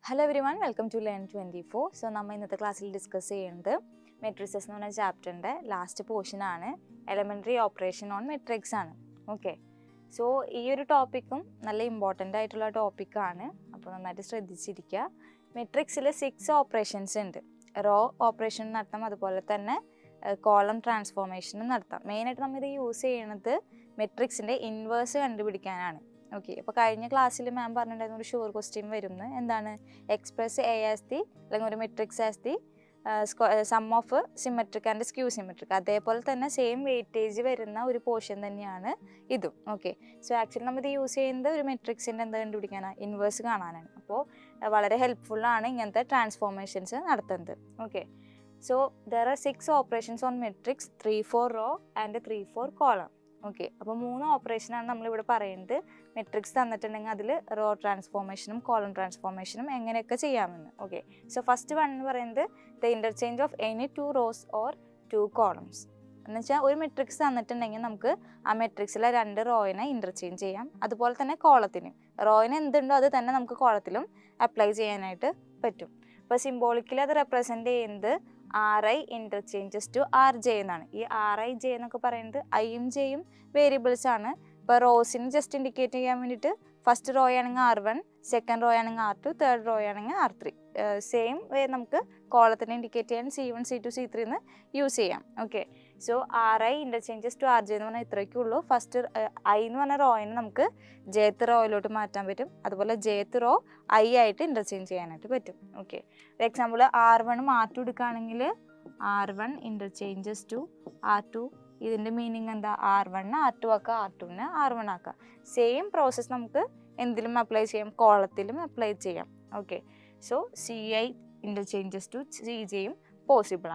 Hello everyone, welcome to Learn 24. So, we will discuss Matrices chapter last portion elementary operation on matrix. Okay. So, this topic is very important topic. Matrix is 6 operations. Row operation column transformation. Mainly we use matrix inverse. Okay, now in class, ma'am a sure question. Express A as the matrix as the sum of symmetric and skew symmetric. That's the same weightage in portion. Okay, so actually we use the matrix in inverse. So, very helpful in transformations. Okay, so there are 6 operations on matrix, 3 for row and 3 for column. Okay, so 3 operations we will matrix row transformation, column transformation. Okay, so first one is the interchange of any 2 rows or 2 columns. One matrix is a matrix 2 row interchange. That's why we column. Row is column apply. So symbolically that represent Ri interchanges to Rj. This Rij is I J variables. But rows just indicate first row is R1, second row is R2, third row is R3. Same way we column indicate C1, C2, C3 use. Okay. So Ri interchanges to Rj. First I row is jth row jth row I interchange. Okay. For example, R1 R2 R1 interchanges to R2. This is the meaning of R1, R2, R2, R1. Same process we apply column apply. Okay. So Ci interchanges to Cj possible.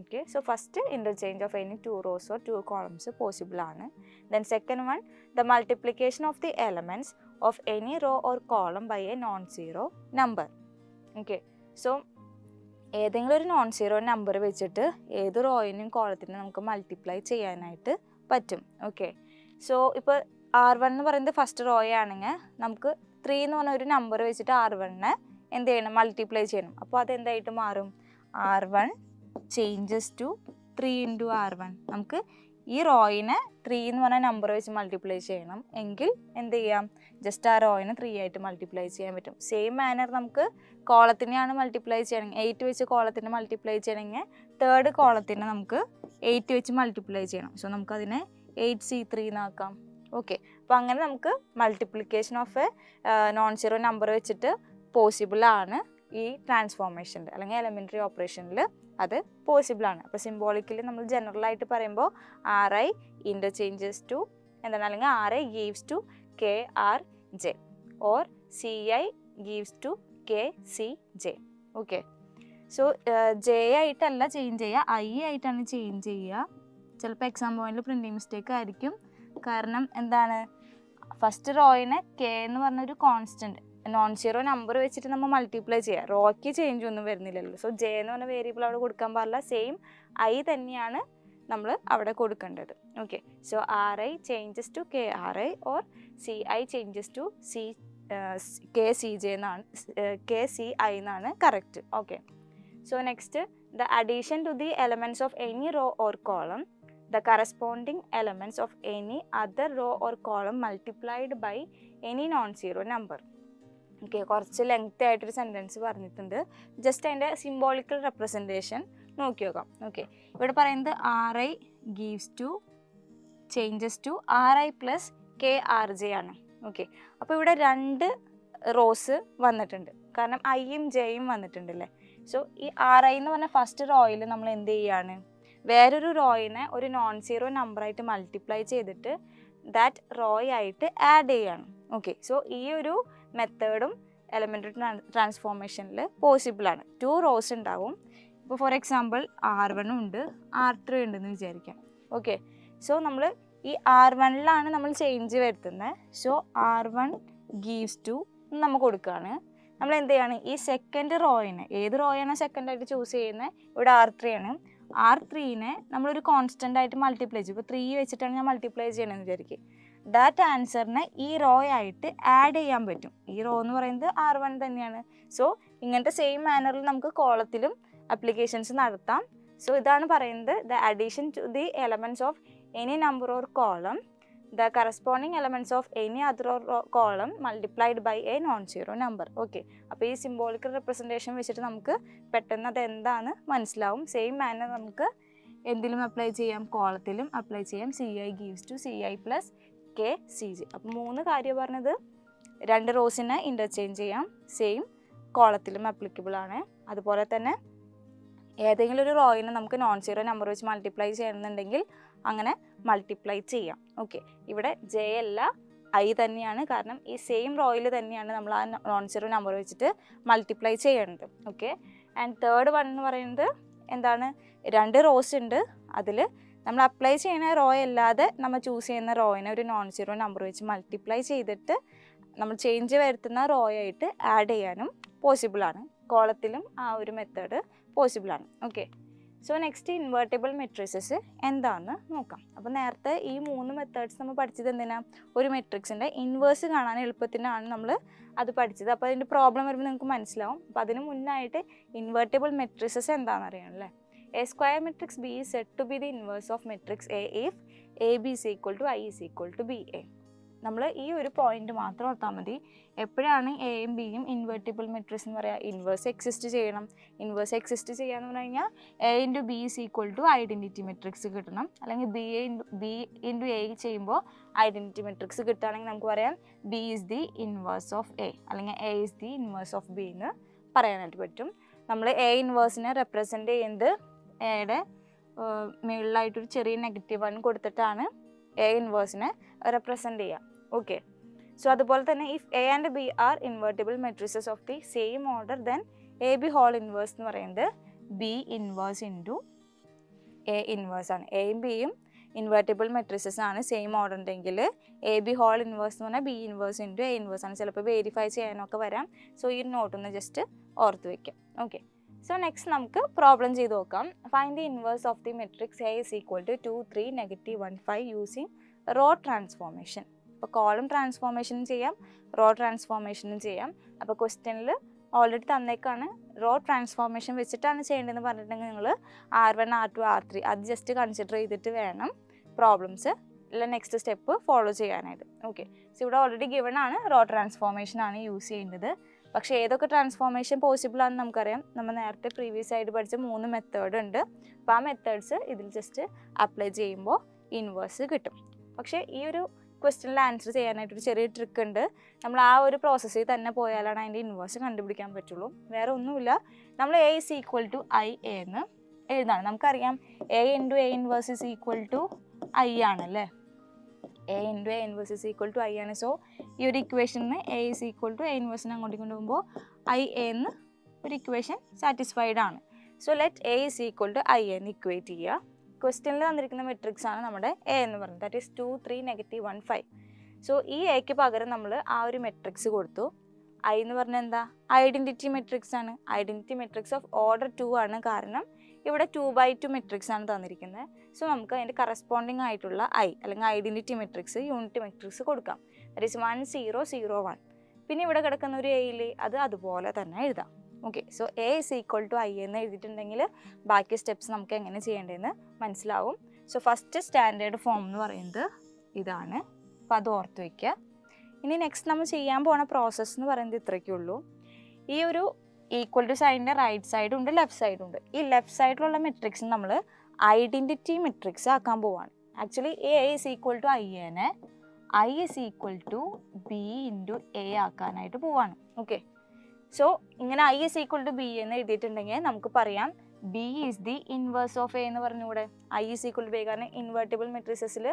Okay. So first interchange of any 2 rows or 2 columns possible. Then second one, the multiplication of the elements of any row or column by a non-zero number. Okay. So ഏതെങ്കിലും non-zero number വെച്ചിട്ട് ഏത് റോയിനും കോളത്തിനും നമുക്ക് multiply ചെയ്യാനായിട്ട് പറ്റും. Okay, so ഇപ്പോൾ R1 എന്ന് പറയുന്നത് first row ആണെങ്കിൽ നമുക്ക് 3 എന്ന് പറഞ്ഞ ഒരു നമ്പർ വെച്ചിട്ട് R1നെ എന്ത് ചെയ്യണം, മൾട്ടിപ്ലൈ ചെയ്യണം. അപ്പോൾ അതെന്തായിട്ട് മാറും, R1 changes to 3 into R1. നമുക്ക് ഈ റോയിനെ 3 എന്ന് പറഞ്ഞ നമ്പർ വെച്ച് മൾട്ടിപ്ലൈ ചെയ്യണം എങ്കിൽ എന്ത് ചെയ്യാം, ജസ്റ്റ് ആ റോയിനെ 3 ആയിട്ട് മൾട്ടിപ്ലൈ ചെയ്യാൻ പറ്റും. സെയിം മാനർ നമുക്ക് കോളത്തിനെയാണ് മൾട്ടിപ്ലൈ ചെയ്യണമെങ്കിൽ 8 വെച്ച് കോളത്തിനെ മൾട്ടിപ്ലൈ ചെയ്യണമെങ്കിൽ തേർഡ് കോളത്തിനെ നമുക്ക് 8 വെച്ച് മൾട്ടിപ്ലൈ ചെയ്യണം. സോ നമുക്കതിനെ 8C3 എന്നാക്കാം. ഓക്കെ, അപ്പോൾ അങ്ങനെ നമുക്ക് multiplication of non zero number വെച്ചിട്ട് പോസിബിൾ ആണ് ഈ ട്രാൻസ്ഫോർമേഷനിൽ അല്ലെങ്കിൽ എലിമെൻ്ററി ഓപ്പറേഷനിൽ അത് പോസിബിൾ ആണ്. അപ്പോൾ സിംബോളിക്കലി നമ്മൾ ജനറൽ ആയിട്ട് പറയുമ്പോൾ Ri ഇൻ്റർചേഞ്ചസ് ടു എന്താണ്, അല്ലെങ്കിൽ Ri gives to KRJ or Ci gives to KCJ. Okay, so J ആയിട്ടല്ല ചേഞ്ച് ചെയ്യുക, I ആയിട്ടാണ് ചേഞ്ച് ചെയ്യുക. ചിലപ്പോൾ എക്സാം പോയിന്റിൽ പ്രിൻറ്റിങ് മിസ്റ്റേക്ക് ആയിരിക്കും. കാരണം എന്താണ്, ഫസ്റ്റ് റോയിനെ K എന്ന് പറഞ്ഞൊരു കോൺസ്റ്റൻറ്റ് നോൺ സീറോ നമ്പർ വെച്ചിട്ട് നമ്മൾ മൾട്ടിപ്ലൈ ചെയ്യുക, റോയ്ക്ക് ചേഞ്ച് ഒന്നും വരുന്നില്ലല്ലോ. സോ J എന്ന് പറഞ്ഞ വേരിയബിൾ അവിടെ കൊടുക്കാൻ പാടില്ല, സെയിം I തന്നെയാണ് നമ്മൾ അവിടെ കൊടുക്കേണ്ടത്. Okay, so Ri changes to KRi or Ci changes to KCJ എന്നാണ്, KCI എന്നാണ് correct. Okay, so next, the addition to the elements of any row or column the corresponding elements of any other row or column multiplied by any non-zero number. Okay, കുറച്ച് length ആയിട്ടൊരു sentence പറഞ്ഞിട്ടുണ്ട്. Just അതിൻ്റെ symbolical representation നോക്കി നോക്കാം. Okay, ഇവിടെ പറയുന്നത് Ri gives to changes to Ri plus KRJ ആണ്. Okay, അപ്പോൾ ഇവിടെ 2 റോസ് വന്നിട്ടുണ്ട്, കാരണം ഐയും ജെയും വന്നിട്ടുണ്ടല്ലേ. സോ ഈ Ri എന്ന് പറഞ്ഞ ഫസ്റ്റ് റോയിൽ നമ്മൾ എന്ത് ചെയ്യാണ്, വേറൊരു റോയിനെ ഒരു നോൺ സീറോ നമ്പറായിട്ട് മൾട്ടിപ്ലൈ ചെയ്തിട്ട് ദാറ്റ് റോയ് ആയിട്ട് ആഡ് ചെയ്യാണ്. ഓക്കെ, സോ ഈ ഒരു മെത്തേഡും എലമെൻ്ററി ട്രാൻസ്ഫോർമേഷനിൽ പോസിബിളാണ്. 2 റോസ് ഉണ്ടാവും. ഇപ്പോൾ ഫോർ എക്സാമ്പിൾ R1 ഉണ്ട്, R3 ഉണ്ടെന്ന് വിചാരിക്കാം. ഓക്കെ, സോ നമ്മൾ ഈ R1ലാണ് നമ്മൾ ചേഞ്ച് വരുത്തുന്നത്. സോ R1 ഗീവ്സ് ടു നമ്മൾ കൊടുക്കുകയാണ്. നമ്മൾ എന്ത് ചെയ്യാണ്, ഈ സെക്കൻഡ് റോയിനെ, ഏത് റോയാണോ സെക്കൻഡായിട്ട് ചൂസ് ചെയ്യുന്നത്, ഇവിടെ R3 ആണ്, R3നെ നമ്മളൊരു കോൺസ്റ്റൻ്റ് ആയിട്ട് മൾട്ടിപ്ലൈ ചെയ്യും. ഇപ്പോൾ 3 വെച്ചിട്ടാണ് ഞാൻ മൾട്ടിപ്ലൈ ചെയ്യണമെന്ന് വിചാരിക്കുക. ദാറ്റ് ആൻസറിനെ ഈ റോ ആയിട്ട് ആഡ് ചെയ്യാൻ പറ്റും. ഈ റോ എന്ന് പറയുന്നത് R1 തന്നെയാണ്. സോ ഇങ്ങനത്തെ സെയിം മാനറിൽ നമുക്ക് കോളത്തിലും അപ്ലിക്കേഷൻസ് നടത്താം. സോ ഇതാണ് പറയുന്നത്, the addition to the elements of any number or column the corresponding elements of any other column multiplied by a non-zero number. Okay, അപ്പോൾ ഈ സിംബോളിക്കൽ റെപ്രസെൻറ്റേഷൻ വെച്ചിട്ട് നമുക്ക് പെട്ടെന്ന് അത് എന്താണ് മനസ്സിലാവും. സെയിം മാനർ നമുക്ക് എന്തിലും അപ്ലൈ ചെയ്യാം, കോളത്തിലും അപ്ലൈ ചെയ്യാം. CI gives to CI plus K CJ. അപ്പോൾ 3 കാര്യം പറഞ്ഞത്, 2 റോസിനെ ഇൻ്റർചേഞ്ച് ചെയ്യാം, സെയിം കോളത്തിലും അപ്ലിക്കബിൾ ആണ്. അതുപോലെ തന്നെ ഏതെങ്കിലും ഒരു റോയിനെ നമുക്ക് നോൺ സീറോ നമ്പർ വെച്ച് മൾട്ടിപ്ലൈ ചെയ്യണമെന്നുണ്ടെങ്കിൽ അങ്ങനെ മൾട്ടിപ്ലൈ ചെയ്യാം. ഓക്കെ, ഇവിടെ J അല്ല I തന്നെയാണ്, കാരണം ഈ സെയിം റോയിൽ തന്നെയാണ് നമ്മൾ ആ നോൺ സീറോ നമ്പർ വെച്ചിട്ട് മൾട്ടിപ്ലൈ ചെയ്യേണ്ടത്. ഓക്കെ, ആൻഡ് തേർഡ് വൺ എന്ന് പറയുന്നത് എന്താണ്, 2 റോസ് ഉണ്ട്, അതിൽ നമ്മൾ അപ്ലൈ ചെയ്യുന്ന റോ അല്ലാതെ നമ്മൾ ചൂസ് ചെയ്യുന്ന റോയിനെ ഒരു നോൺ സീറോ നമ്പർ വെച്ച് മൾട്ടിപ്ലൈ ചെയ്തിട്ട് നമ്മൾ ചേഞ്ച് വരുത്തുന്ന റോ ആയിട്ട് ആഡ് ചെയ്യാനും പോസിബിളാണ്. കോളത്തിലും ആ ഒരു മെത്തേഡ് പോസിബിളാണ്. Okay, so next invertible matrices എന്താണെന്ന് നോക്കാം. അപ്പോൾ നേരത്തെ ഈ 3 മെത്തേഡ്സ് നമ്മൾ പഠിച്ചത് എന്തിനാണ്, ഒരു മെട്രിക്സിൻ്റെ ഇൻവേഴ്സ് കാണാൻ എളുപ്പത്തിനാണ് നമ്മൾ അത് പഠിച്ചത്. അപ്പോൾ അതിൻ്റെ പ്രോബ്ലം വരുമ്പോൾ നിങ്ങൾക്ക് മനസ്സിലാവും. അപ്പോൾ അതിന് മുന്നായിട്ട് ഇൻവേർട്ടിബിൾ മെട്രിസസ് എന്താണെന്ന് അറിയണം അല്ലേ. A square matrix B is said to be the inverse of matrix A if AB is equal to I is equal to BA. നമ്മൾ ഈ ഒരു പോയിന്റ് മാത്രം ഓർത്താൽ മതി. എപ്പോഴാണ് എയും ബിയും ഇൻവേർട്ടിബിൾ മെട്രിക്സ് എന്ന് പറയുക, ഇൻവേഴ്സ് എക്സിസ്റ്റ് ചെയ്യണം. ഇൻവേഴ്സ് എക്സിസ്റ്റ് ചെയ്യാന്ന് പറഞ്ഞു കഴിഞ്ഞാൽ A into B is equal to identity matrix കിട്ടണം. അല്ലെങ്കിൽ ബി ഇൻറ്റു എ ചെയ്യുമ്പോൾ ഐഡൻറ്റിറ്റി മെട്രിക്സ് കിട്ടുകയാണെങ്കിൽ നമുക്ക് പറയാം B is the inverse of A, അല്ലെങ്കിൽ A is the inverse of B എന്ന് പറയാനായിട്ട് പറ്റും. നമ്മൾ എ ഇൻവേഴ്സിനെ റെപ്രസെൻറ്റ് ചെയ്യുന്നത് എയുടെ മുകളിലായിട്ടൊരു ചെറിയ -1 കൊടുത്തിട്ടാണ് എ ഇൻവേഴ്സിനെ റെപ്രസെൻറ്റ് ചെയ്യുക. ഓക്കെ, സോ അതുപോലെ തന്നെ if A and B are invertible matrices of the same order then A B whole inverse എന്ന് പറയുന്നത് B inverse into A inverse ആണ്. എയും ബിയും ഇൻവേർട്ടിബിൾ മെട്രിസസ് ആണ്, സെയിം ഓർഡർ ഉണ്ടെങ്കിൽ എ ബി ഹോൾ ഇൻവേഴ്സ് എന്ന് പറഞ്ഞാൽ B inverse into A inverse ആണ്. ചിലപ്പോൾ വെരിഫൈ ചെയ്യാനൊക്കെ വരാം. സോ ഈ നോട്ടൊന്ന് ജസ്റ്റ് ഓർത്ത് വയ്ക്കാം. ഓക്കെ, സോ നെക്സ്റ്റ് നമുക്ക് പ്രോബ്ലം ചെയ്ത് നോക്കാം. Find the inverse of the matrix A is equal to 2 3 -1 5 using row transformation. അപ്പോൾ കോളം ട്രാൻസ്ഫോർമേഷനും ചെയ്യാം, റോ ട്രാൻസ്ഫോർമേഷനും ചെയ്യാം. അപ്പോൾ ക്വസ്റ്റ്യനിൽ ഓൾറെഡി തന്നേക്കാണ് റോ ട്രാൻസ്ഫോർമേഷൻ വെച്ചിട്ടാണ് ചെയ്യേണ്ടതെന്ന് പറഞ്ഞിട്ടുണ്ടെങ്കിൽ നിങ്ങൾ R1 R2 R3 അത് ജസ്റ്റ് കൺസിഡർ ചെയ്തിട്ട് വേണം പ്രോബ്ലംസ് അല്ല നെക്സ്റ്റ് സ്റ്റെപ്പ് ഫോളോ ചെയ്യാനായിട്ട്. ഓക്കെ, സോ ഇവിടെ ഓൾറെഡി ഗിവൺ ആണ് റോ ട്രാൻസ്ഫോർമേഷൻ ആണ് യൂസ് ചെയ്യേണ്ടത്. പക്ഷേ ഏതൊക്കെ ട്രാൻസ്ഫോർമേഷൻ പോസിബിൾ ആണെന്ന് നമുക്കറിയാം. നമ്മൾ നേരത്തെ പ്രീവിയസ് ആയിട്ട് പഠിച്ച 3 മെത്തേഡ് ഉണ്ട്. അപ്പോൾ ആ മെത്തേഡ്സ് ഇതിൽ ജസ്റ്റ് അപ്ലൈ ചെയ്യുമ്പോൾ ഇൻവേഴ്സ് കിട്ടും. പക്ഷേ ഈ ഒരു ക്വസ്റ്റ്യനിൽ ആൻസർ ചെയ്യാനായിട്ടൊരു ചെറിയ ട്രിക്ക് ഉണ്ട്. നമ്മൾ ആ ഒരു പ്രോസസ്സിൽ തന്നെ പോയാലാണ് അതിൻ്റെ ഇൻവേഴ്സ് കണ്ടുപിടിക്കാൻ പറ്റുള്ളൂ. വേറെ ഒന്നുമില്ല, നമ്മൾ A is equal to I എന്ന് എഴുതാണ്. നമുക്കറിയാം A into A inverse is equal to I ആണല്ലേ. A into A inverse is equal to I ആണ്. സോ ഈ ഒരു ഇക്വേഷനിൽ A is equal to A ഇൻവേഴ്സിനെ അങ്ങോട്ട് കൊണ്ടുപോകുമ്പോൾ ഐ എന്ന് ഒരു ഇക്വേഷൻ സാറ്റിസ്ഫൈഡ് ആണ്. So let A is equal to I എന്ന് ഇക്വേറ്റ് ചെയ്യുക. ക്വസ്റ്റ്യനിൽ തന്നിരിക്കുന്ന മെട്രിക്സ് ആണ് നമ്മുടെ എ എന്ന് പറയുന്നത്, ദാറ്റ് ഈസ് 2 3 -1 5. സോ ഈ എക്ക് പകരം നമ്മൾ ആ ഒരു മെട്രിക്സ് കൊടുത്തു. ഐ എന്ന് പറഞ്ഞാൽ എന്താ, ഐഡൻറ്റിറ്റി മെട്രിക്സ് ആണ്. ഐഡൻറ്റിറ്റി മെട്രിക്സ് ഓഫ് ഓർഡർ 2 ആണ്, കാരണം ഇവിടെ 2/2 മെട്രിക്സ് ആണ് തന്നിരിക്കുന്നത്. സോ നമുക്ക് അതിൻ്റെ കറസ്പോണ്ടിങ് ആയിട്ടുള്ള ഐ അല്ലെങ്കിൽ ഐഡൻറ്റിറ്റി മെട്രിക്സ് യൂണിറ്റ് മെട്രിക്സ് കൊടുക്കാം. That is 1 0 0 1. പിന്നെ ഇവിടെ കിടക്കുന്ന ഒരു എയിൽ അത് അതുപോലെ തന്നെ എഴുതാം. Okay, so A is equal to I എന്ന് എഴുതിയിട്ടുണ്ടെങ്കിൽ ബാക്കി സ്റ്റെപ്സ് നമുക്ക് എങ്ങനെ ചെയ്യേണ്ടതെന്ന് മനസ്സിലാവും. സോ ഫസ്റ്റ് സ്റ്റാൻഡേർഡ് ഫോം എന്ന് പറയുന്നത് ഇതാണ്. അപ്പോൾ അത് ഓർത്ത് വയ്ക്കുക. ഇനി നെക്സ്റ്റ് നമ്മൾ ചെയ്യാൻ പോണ പ്രോസസ്സ് എന്ന് പറയുന്നത് ഇത്രയ്ക്കേ ഉള്ളൂ. ഈ ഒരു ഈക്വൽ ടു സൈഡിൻ്റെ റൈറ്റ് സൈഡും ഉണ്ട്, ലെഫ്റ്റ് സൈഡും ഉണ്ട്. ഈ ലെഫ്റ്റ് സൈഡിലുള്ള മെട്രിക്സ് നമ്മൾ ഐഡൻറ്റിറ്റി മെട്രിക്സ് ആക്കാൻ പോവാണ്. Actually A is equal to I നെ I is equal to B into A ആക്കാനായിട്ട് പോവാണ്. ഓക്കെ, സോ ഇങ്ങനെ I is equal to B എന്ന് എഴുതിയിട്ടുണ്ടെങ്കിൽ നമുക്ക് പറയാം B is the inverse of A എന്ന് പറഞ്ഞുകൂടെ. I is equal to B, കാരണം ഇൻവേർട്ടിബിൾ മെട്രിസസിൽ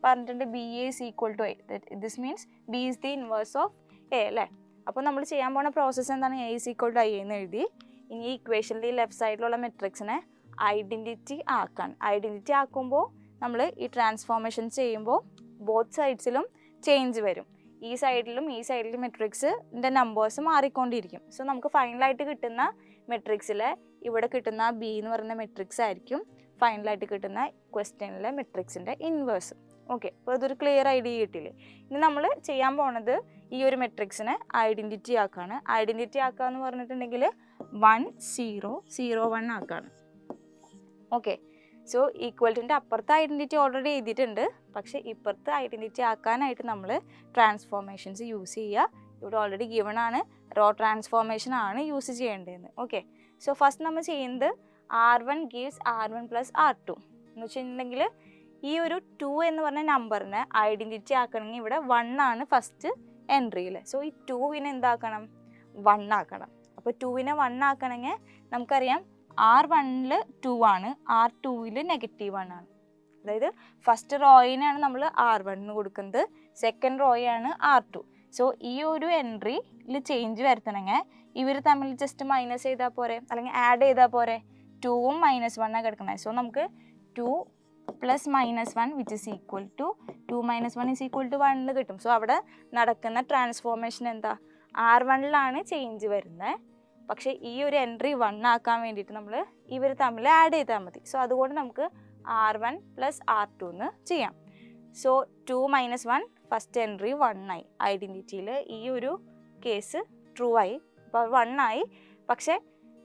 പറഞ്ഞിട്ടുണ്ട് B is equal to A. This means B is the inverse of A അല്ലേ. അപ്പോൾ നമ്മൾ ചെയ്യാൻ പോകുന്ന പ്രോസസ്സ് എന്താണ്, A is equal to I എന്ന് എഴുതി. ഇനി ഈ ഇക്വേഷനിൽ ഈ ലെഫ്റ്റ് സൈഡിലുള്ള മെട്രിക്സിനെ ഐഡൻറ്റിറ്റി ആക്കാൻ. ഐഡൻറ്റിറ്റി ആക്കുമ്പോൾ നമ്മൾ ഈ ട്രാൻസ്ഫോർമേഷൻ ചെയ്യുമ്പോൾ ബോത്ത് സൈഡ്സിലും ചേഞ്ച് വരും. ഈ സൈഡിലും മെട്രിക്സിൻ്റെ നമ്പേഴ്സ് മാറിക്കൊണ്ടിരിക്കും. സോ നമുക്ക് ഫൈനലായിട്ട് കിട്ടുന്ന മെട്രിക്സിൽ ഇവിടെ കിട്ടുന്ന ബി എന്ന് പറയുന്ന മെട്രിക്സ് ആയിരിക്കും ഫൈനലായിട്ട് കിട്ടുന്ന ക്വസ്റ്റ്യനിലെ മെട്രിക്സിൻ്റെ ഇൻവേഴ്സ്. ഓക്കെ, അപ്പോൾ ഇതൊരു ക്ലിയർ ഐഡിയ കിട്ടിയില്ലേ. ഇനി നമ്മൾ ചെയ്യാൻ പോണത് ഈ ഒരു മെട്രിക്സിനെ ഐഡൻറ്റിറ്റി ആക്കുകയാണ്. ഐഡൻറ്റിറ്റി ആക്കുക എന്ന് പറഞ്ഞിട്ടുണ്ടെങ്കിൽ 1 0 0 1 ആക്കാണ്. ഓക്കെ, സോ ഈക്വൽറ്റിൻ്റെ അപ്പുറത്തെ ഐഡൻറ്റിറ്റി ഓൾറെഡി എഴുതിയിട്ടുണ്ട്. പക്ഷേ ഇപ്പുറത്തെ ഐഡൻറ്റിറ്റി ആക്കാനായിട്ട് നമ്മൾ ട്രാൻസ്ഫോർമേഷൻസ് യൂസ് ചെയ്യുക. ഇവിടെ ഓൾറെഡി ഗിവൺ ആണ്, റോ ട്രാൻസ്ഫോർമേഷൻ ആണ് യൂസ് ചെയ്യേണ്ടതെന്ന്. ഓക്കെ, സോ ഫസ്റ്റ് നമ്മൾ ചെയ്യുന്നത് R1 gives R1 plus R2 എന്ന് വെച്ചിട്ടുണ്ടെങ്കിൽ ഈ ഒരു 2 എന്ന് പറഞ്ഞ നമ്പറിനെ ഐഡൻറ്റിറ്റി ആക്കണമെങ്കിൽ ഇവിടെ 1 ആണ് ഫസ്റ്റ് എൻട്രിയിൽ. സോ ഈ 2വിനെ എന്താക്കണം? 1 ആക്കണം. അപ്പോൾ 2വിനെ 1 ആക്കണമെങ്കിൽ നമുക്കറിയാം R1ൽ 2 ആണ്, R2ൽ -1 ആണ്. അതായത് ഫസ്റ്റ് റോയിനാണ് നമ്മൾ R1 കൊടുക്കുന്നത്, സെക്കൻഡ് റോയാണ് R2. സോ ഈ ഒരു എൻട്രിയിൽ ചേഞ്ച് വരുത്തണമെങ്കിൽ ഇവർ തമ്മിൽ ജസ്റ്റ് മൈനസ് ചെയ്താൽ പോരെ, അല്ലെങ്കിൽ ആഡ് ചെയ്താൽ പോരെ. 2ഉം -1 കിടക്കണേ. സോ നമുക്ക് 2 plus -1 which is equal to 2 - 1 is equal to 1 കിട്ടും. സോ അവിടെ നടക്കുന്ന ട്രാൻസ്ഫോർമേഷൻ എന്താ? R1ലാണ് ചേഞ്ച് വരുന്നത്. പക്ഷേ ഈ ഒരു എൻട്രി 1 ആക്കാൻ വേണ്ടിയിട്ട് നമ്മൾ ഇവർ തമ്മിൽ ആഡ് ചെയ്താൽ മതി. സോ അതുകൊണ്ട് നമുക്ക് R1 പ്ലസ് R2 എന്ന് ചെയ്യാം. സോ 2 - 1 ഫസ്റ്റ് എൻട്രി 1 ആയി. ഐഡൻറ്റിറ്റിയിൽ ഈ ഒരു കേസ് ട്രൂ ആയി, അപ്പോൾ 1 ആയി. പക്ഷേ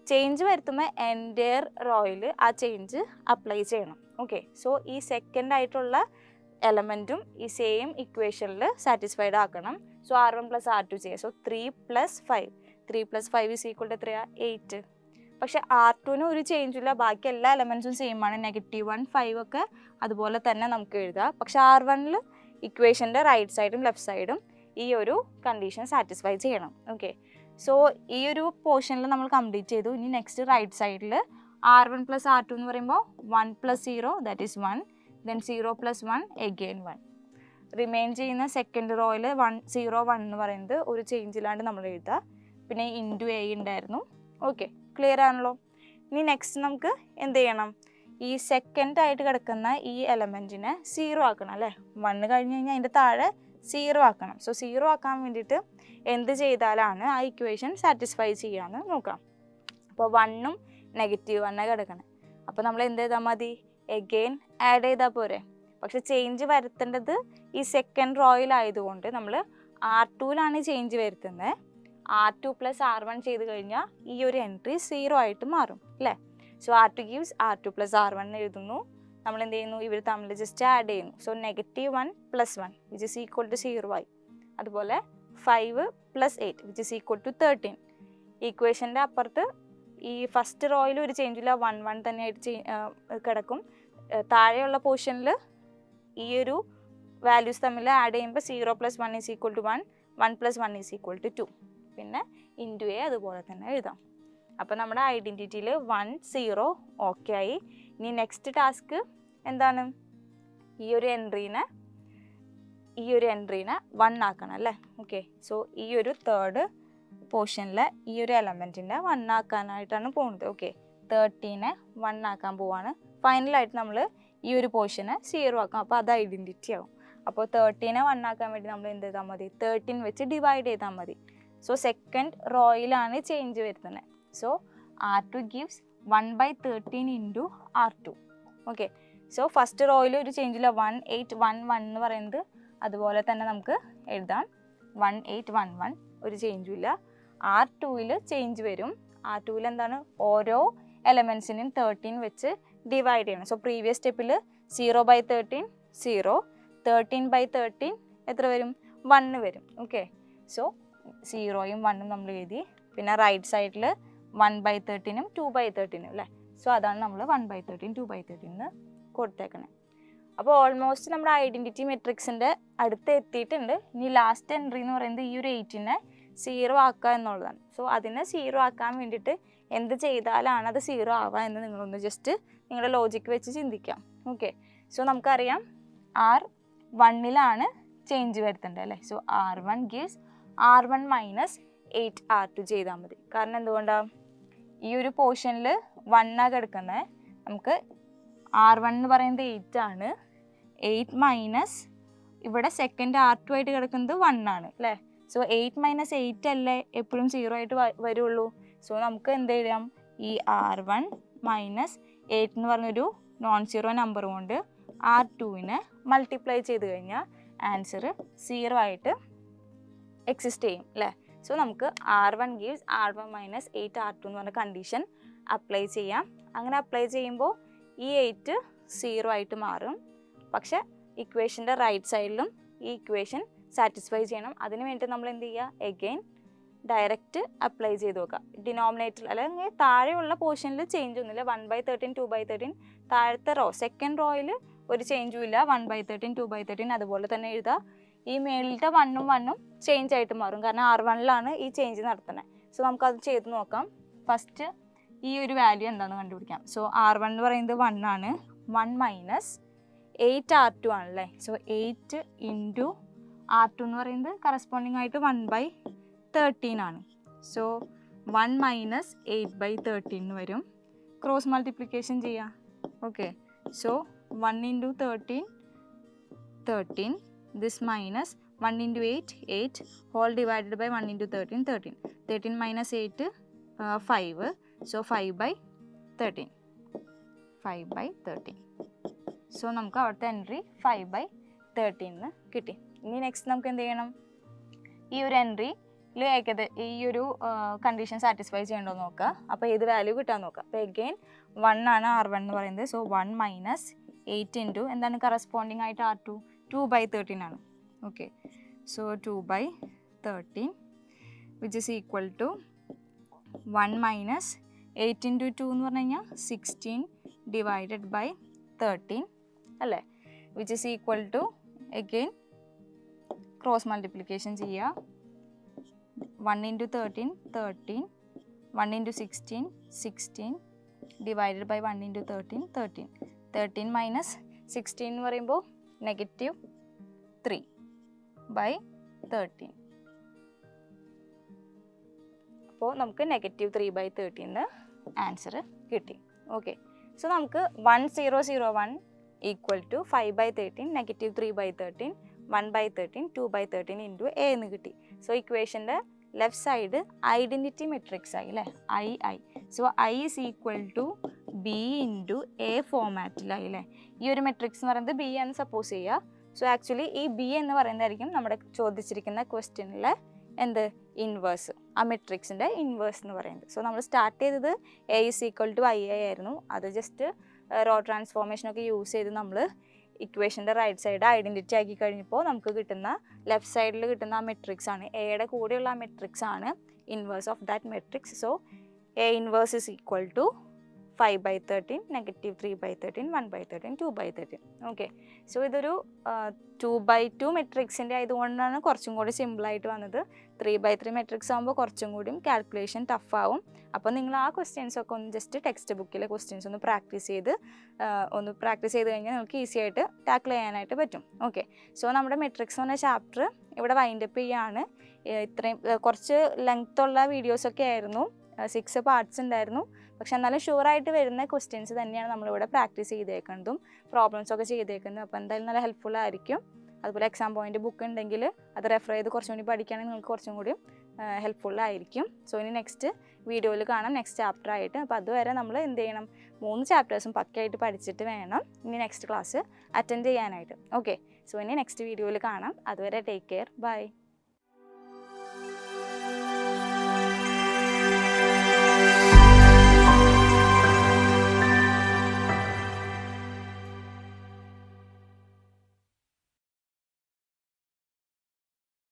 ചേഞ്ച് വരുത്തുമ്പോൾ എൻറ്റയർ റോയിൽ ആ ചേഞ്ച് അപ്ലൈ ചെയ്യണം. ഓക്കെ, സോ ഈ സെക്കൻഡ് ആയിട്ടുള്ള എലമെൻറ്റും ഈ സെയിം ഇക്വേഷനിൽ സാറ്റിസ്ഫൈഡ് ആക്കണം. സോ R1 പ്ലസ് R2 ചെയ്യാം. സോ 3 + 5 3 + 5 ഈസ് ഈക്വൽ ടു എത്രയാണ്? 8. പക്ഷേ R2ന് ഒരു ചേഞ്ചില്ല, ബാക്കി എല്ലാ എലമെൻറ്റ്സും സെയിം ആണ്. -1 5 ഒക്കെ അതുപോലെ തന്നെ നമുക്ക് എഴുതാം. പക്ഷേ R1ൽ ഇക്വേഷൻ്റെ റൈറ്റ് സൈഡും ലെഫ്റ്റ് സൈഡും ഈ ഒരു കണ്ടീഷൻ സാറ്റിസ്ഫൈ ചെയ്യണം. ഓക്കെ, സോ ഈ ഒരു പോർഷനിൽ നമ്മൾ കംപ്ലീറ്റ് ചെയ്തു. ഇനി നെക്സ്റ്റ് റൈറ്റ് സൈഡിൽ R1 പ്ലസ് R2 എന്ന് പറയുമ്പോൾ 1 + 0 that is 1, then 0 + 1 again 1. Remain ചെയ്യുന്ന സെക്കൻഡ് റോയിൽ 1 0 1 എന്ന് പറയുന്നത് ഒരു ചേഞ്ച് ഇല്ലാണ്ട് നമ്മൾ എഴുതുക. പിന്നെ ഇൻറ്റു A ഉണ്ടായിരുന്നു. ഓക്കെ, ക്ലിയർ ആണല്ലോ. ഇനി നെക്സ്റ്റ് നമുക്ക് എന്ത് ചെയ്യണം? ഈ സെക്കൻഡ് ആയിട്ട് കിടക്കുന്ന ഈ എലമെൻറ്റിനെ 0 ആക്കണം അല്ലേ? 1 കഴിഞ്ഞ് കഴിഞ്ഞാൽ അതിൻ്റെ താഴെ 0 ആക്കണം. സോ 0 ആക്കാൻ വേണ്ടിയിട്ട് എന്ത് ചെയ്താലാണ് ആ ഇക്വേഷൻ സാറ്റിസ്ഫൈ ചെയ്യാമെന്ന് നോക്കാം. അപ്പോൾ 1ഉം -1 കിടക്കണം. അപ്പോൾ നമ്മൾ എന്ത് ചെയ്താൽ മതി? എഗെയിൻ ആഡ് ചെയ്താൽ പോരെ. പക്ഷെ ചേഞ്ച് വരുത്തേണ്ടത് ഈ സെക്കൻഡ് റോയിലായതുകൊണ്ട് നമ്മൾ R2ലാണ് ചേഞ്ച് വരുത്തുന്നത്. R2 പ്ലസ് R1 ചെയ്ത് കഴിഞ്ഞാൽ ഈ ഒരു എൻട്രി 0 ആയിട്ട് മാറും അല്ലേ? So R2 gives R2 plus R1 എഴുതുന്നു. നമ്മൾ എന്ത് ചെയ്യുന്നു? ഇവർ തമ്മിൽ ജസ്റ്റ് ആഡ് ചെയ്യുന്നു. So -1 + 1 which is equal to 0 ആയി. അതുപോലെ 5 + 8 വിച്ച് ഇസ് ഈക്വൽ ടു 13. ഈക്വേഷൻ്റെ അപ്പുറത്ത് ഈ ഫസ്റ്റ് റോയിൽ ഒരു ചേഞ്ചില്ല, 1 1 തന്നെയായിട്ട് കിടക്കും. താഴെയുള്ള പോർഷനിൽ ഈ ഒരു വാല്യൂസ് തമ്മിൽ ആഡ് ചെയ്യുമ്പോൾ 0 + 1 is equal to 1, 1 + 1 is equal to 2. പിന്നെ ഇൻറ്റു A അതുപോലെ തന്നെ എഴുതാം. അപ്പോൾ നമ്മുടെ ഐഡൻറ്റിറ്റിയിൽ 1 0 ഓക്കെ ആയി. ഇനി നെക്സ്റ്റ് ടാസ്ക് എന്താണ്? ഈ ഒരു എൻട്രീനെ 1 ആക്കണം അല്ലേ? ഓക്കെ, സോ ഈ ഒരു തേർഡ് പോർഷനിലെ ഈ ഒരു എലമെൻറ്റിനെ 1 ആക്കാനായിട്ടാണ് പോകുന്നത്. ഓക്കെ, 13നെ 1 ആക്കാൻ പോവാണ്. ഫൈനലായിട്ട് നമ്മൾ ഈ ഒരു പോർഷനെ 0 ആക്കാം. അപ്പോൾ അത് ഐഡൻറ്റിറ്റി ആവും. അപ്പോൾ 13നെ 1 ആക്കാൻ വേണ്ടി നമ്മൾ എന്ത് ചെയ്താൽ മതി? 13 വെച്ച് ഡിവൈഡ് ചെയ്താൽ മതി. സോ സെക്കൻഡ് റോയിലാണ് ചേഞ്ച് വരുന്നത്. So R2 gives 1/13 into R2. Okay, so first റോയിൽ ഒരു ചേഞ്ചില്ല, 1 8 1 1 എന്ന് പറയുന്നത് അതുപോലെ തന്നെ നമുക്ക് എഴുതാം. 1 8 1 1 ഒരു ചേഞ്ചും ഇല്ല. R2ൽ ചേഞ്ച് വരും. R2ൽ എന്താണ്? ഓരോ എലമെൻസിനും 13 വെച്ച് ഡിവൈഡ് ചെയ്യണം. സോ പ്രീവിയസ് സ്റ്റെപ്പിൽ 0/13 0, 13/13 എത്ര വരും? 1 വരും. ഓക്കെ, സോ 0യും 1ഉം നമ്മൾ എഴുതി. പിന്നെ റൈറ്റ് സൈഡിൽ 1/13ഉം 2/13ഉം അല്ലേ? സോ അതാണ് നമ്മൾ 1/13 2/13 എന്ന് കൊടുത്തേക്കണേ. അപ്പോൾ ഓൾമോസ്റ്റ് നമ്മുടെ ഐഡൻറ്റിറ്റി മെട്രിക്സിൻ്റെ അടുത്ത് എത്തിയിട്ടുണ്ട്. ഇനി ലാസ്റ്റ് എൻട്രി എന്ന് പറയുന്നത് ഈ ഒരു 8നെ 0 ആക്കുക എന്നുള്ളതാണ്. സോ അതിനെ 0 ആക്കാൻ വേണ്ടിയിട്ട് എന്ത് ചെയ്താലാണ് അത് 0 ആവുക എന്ന് നിങ്ങളൊന്ന് ജസ്റ്റ് നിങ്ങളുടെ ലോജിക്ക് വെച്ച് ചിന്തിക്കാം. ഓക്കെ, സോ നമുക്കറിയാം R1ലാണ് ചേഞ്ച് വരുത്തേണ്ടത് അല്ലേ? So R1 gives R1 - 8 R2 ചെയ്താൽ മതി. കാരണം എന്തുകൊണ്ടാണ്? ഈ ഒരു പോർഷനിൽ 1 കിടക്കുന്നത്. നമുക്ക് R1 എന്ന് പറയുന്നത് 8 ആണ്. 8 - ഇവിടെ സെക്കൻഡ് R2 ആയിട്ട് കിടക്കുന്നത് 1 ആണ് അല്ലേ? സോ 8 - 8 അല്ലേ എപ്പോഴും 0 ആയിട്ട് വരുള്ളൂ. സോ നമുക്ക് എന്ത് ചെയ്യാം? ഈ R1 - 8 എന്ന് പറഞ്ഞൊരു നോൺ സീറോ നമ്പർ കൊണ്ട് R2നെ മൾട്ടിപ്ലൈ ചെയ്ത് കഴിഞ്ഞാൽ ആൻസർ 0 ആയിട്ട് എക്സിസ്റ്റ് ചെയ്യും അല്ലേ? സോ നമുക്ക് R1 gives R1 minus 8R2 എന്ന് പറഞ്ഞ കണ്ടീഷൻ അപ്ലൈ ചെയ്യാം. അങ്ങനെ അപ്ലൈ ചെയ്യുമ്പോൾ ഈ 8 0 ആയിട്ട് മാറും. പക്ഷേ ഇക്വേഷൻ്റെ റൈറ്റ് സൈഡിലും ഈ ഇക്വേഷൻ സാറ്റിസ്ഫൈ ചെയ്യണം. അതിന് വേണ്ടി നമ്മൾ എന്ത് ചെയ്യുക, എഗെയിൻ ഡയറക്റ്റ് അപ്ലൈ ചെയ്ത് നോക്കുക. ഡിനോമിനേറ്റർ അല്ലെങ്കിൽ താഴെയുള്ള പോർഷനിൽ ചേഞ്ച് ഒന്നുമില്ല. 1/13 2/13 താഴത്തെ റോ സെക്കൻഡ് റോയിൽ ഒരു ചേഞ്ചും ഇല്ല. 1/13 2/13 അതുപോലെ തന്നെ എഴുതുക. ഈ മേളിലത്തെ 1ഉം 1ഉം ചേഞ്ച് ആയിട്ട് മാറും, കാരണം R1ലാണ് ഈ ചേഞ്ച് നടത്തുന്നത്. സോ നമുക്കത് ചെയ്ത് നോക്കാം. ഫസ്റ്റ് ഈ ഒരു വാല്യൂ എന്താണെന്ന് കണ്ടുപിടിക്കാം. സോ R1 എന്ന് പറയുന്നത് 1 ആണ്. 1 മൈനസ് 8R2 ആണല്ലേ. സോ 8 ഇൻറ്റു R2 എന്ന് പറയുന്നത് കറസ്പോണ്ടിങ് ആയിട്ട് 1/13 ആണ്. സോ 1 മൈനസ് 8/13 വരും. ക്രോസ് മൾട്ടിപ്ലിക്കേഷൻ ചെയ്യാം. Okay, so 1 into 13 13, this minus 1 into 8 8, whole divided by 1 into 13 13, 13 minus 8 5, so 5/13 5/13. So നമുക്ക് അവിടുത്തെ എൻട്രി 5/13 കിട്ടി. ഇനി നെക്സ്റ്റ് നമുക്ക് എന്ത് ചെയ്യണം, ഈ ഒരു എൻട്രിയിൽ ഈ ഒരു കണ്ടീഷൻ സാറ്റിസ്ഫൈ ചെയ്യണ്ടോ നോക്കുക. അപ്പോൾ ഏത് വാല്യൂ കിട്ടാൻ നോക്കുക. അപ്പോൾ എഗെയിൻ 1 ആണ് R1 എന്ന് പറയുന്നത്. സോ 1 മൈനസ് 8 ഇൻറ്റു എന്താണ് കറസ്പോണ്ടിങ് ആയിട്ട് R2 2/13 ആണ്. Okay, so 2/13 which is equal to 1 minus 8 into 2 എന്ന് പറഞ്ഞു കഴിഞ്ഞാൽ 16 ഡിവൈഡഡ് ബൈ 13 അല്ലേ, which is equal to again cross multiplication ചെയ്യുക. 1 into 13 13, 1 into 16 16 divided by 1 into 13 13, 13 minus 16 എന്ന് പറയുമ്പോൾ -3/13. അപ്പോൾ നമുക്ക് -3/13 ആൻസർ കിട്ടി. ഓക്കെ, സോ നമുക്ക് 1001 ഈക്വൽ ടു 5/13 -3/13 1/13 2/13 ഇൻറ്റു എ എന്ന് കിട്ടി. സോ ഇക്വേഷൻ്റെ ലെഫ്റ്റ് സൈഡ് ഐഡൻറ്റിറ്റി മെട്രിക്സ് ആയി അല്ലേ, I. So I is equal to B into A ഫോമാറ്റിലായി അല്ലേ. ഈ ഒരു മെട്രിക്സ് എന്ന് പറയുന്നത് B എന്ന് സപ്പോസ് ചെയ്യുക. സോ ആക്ച്വലി ഈ B എന്ന് പറയുന്നതായിരിക്കും നമ്മുടെ ചോദിച്ചിരിക്കുന്ന ക്വസ്റ്റ്യനിലെ എന്ത് ഇൻവേഴ്സ്, ആ മെട്രിക്സിൻ്റെ ഇൻവേഴ്സ് എന്ന് പറയുന്നത്. സോ നമ്മൾ സ്റ്റാർട്ട് ചെയ്തത് A is equal to I ആയിരുന്നു. അത് ജസ്റ്റ് റോ ട്രാൻസ്ഫോർമേഷനൊക്കെ യൂസ് ചെയ്ത് നമ്മൾ ഇക്വേഷൻ്റെ റൈറ്റ് സൈഡ് ഐഡൻറ്റിറ്റി ആക്കി കഴിഞ്ഞപ്പോൾ നമുക്ക് കിട്ടുന്ന ലെഫ്റ്റ് സൈഡിൽ കിട്ടുന്ന ആ മെട്രിക്സ് ആണ്, എയുടെ കൂടെയുള്ള ആ മെട്രിക്സ് ആണ് inverse of that matrix. So A inverse is equal to 5/13 -3/13 1/13 2/13. Okay, so ഇതൊരു 2/2 മെട്രിക്സിൻ്റെ ആയതുകൊണ്ടാണ് കുറച്ചും കൂടി സിമ്പിളായിട്ട് വന്നത്. 3/3 മെട്രിക്സ് ആകുമ്പോൾ കുറച്ചും കൂടിയും കാൽക്കുലേഷൻ ടഫാവും. അപ്പോൾ നിങ്ങൾ ആ ക്വസ്റ്റ്യൻസ് ഒക്കെ ഒന്ന് ജസ്റ്റ് ടെക്സ്റ്റ് ബുക്കിലെ ക്വസ്റ്റ്യൻസ് ഒന്ന് പ്രാക്ടീസ് ചെയ്ത് കഴിഞ്ഞാൽ നമുക്ക് ഈസി ആയിട്ട് ടാക്കിൾ ചെയ്യാനായിട്ട് പറ്റും. ഓക്കെ, സോ നമ്മുടെ മെട്രിക്സ് എന്ന് പറഞ്ഞ ചാപ്റ്റർ ഇവിടെ വൈൻഡപ്പ് ചെയ്യാണ്. ഇത്രയും കുറച്ച് ലെങ്ത്തുള്ള വീഡിയോസൊക്കെ ആയിരുന്നു, 6 പാർട്സ് ഉണ്ടായിരുന്നു. പക്ഷെ എന്നാലും ഷുവറായിട്ട് വരുന്ന ക്വസ്റ്റ്യൻസ് തന്നെയാണ് നമ്മളിവിടെ പ്രാക്ടീസ് ചെയ്തേക്കുന്നതും പ്രോബ്ലംസൊക്കെ ചെയ്തേക്കുന്നത്. അപ്പോൾ എന്തായാലും നല്ല ഹെൽപ്ഫുൾ ആയിരിക്കും. അതുപോലെ എക്സാം പോയിൻ്റ് ബുക്ക് ഉണ്ടെങ്കിൽ അത് റെഫർ ചെയ്ത് കുറച്ചും കൂടി പഠിക്കുകയാണെങ്കിൽ നിങ്ങൾക്ക് കുറച്ചും കൂടി ഹെൽപ്ഫുൾ ആയിരിക്കും. സോ ഇനി നെക്സ്റ്റ് വീഡിയോയിൽ കാണാം, നെക്സ്റ്റ് ചാപ്റ്റർ ആയിട്ട്. അപ്പോൾ അതുവരെ നമ്മൾ എന്ത് ചെയ്യണം, 3 ചാപ്റ്റേഴ്സും പക്കയായിട്ട് പഠിച്ചിട്ട് വേണം ഇനി നെക്സ്റ്റ് ക്ലാസ് അറ്റൻഡ് ചെയ്യാനായിട്ട്. ഓക്കെ, സോ ഇനി നെക്സ്റ്റ് വീഡിയോയിൽ കാണാം. അതുവരെ ടേക്ക് കെയർ, ബൈ.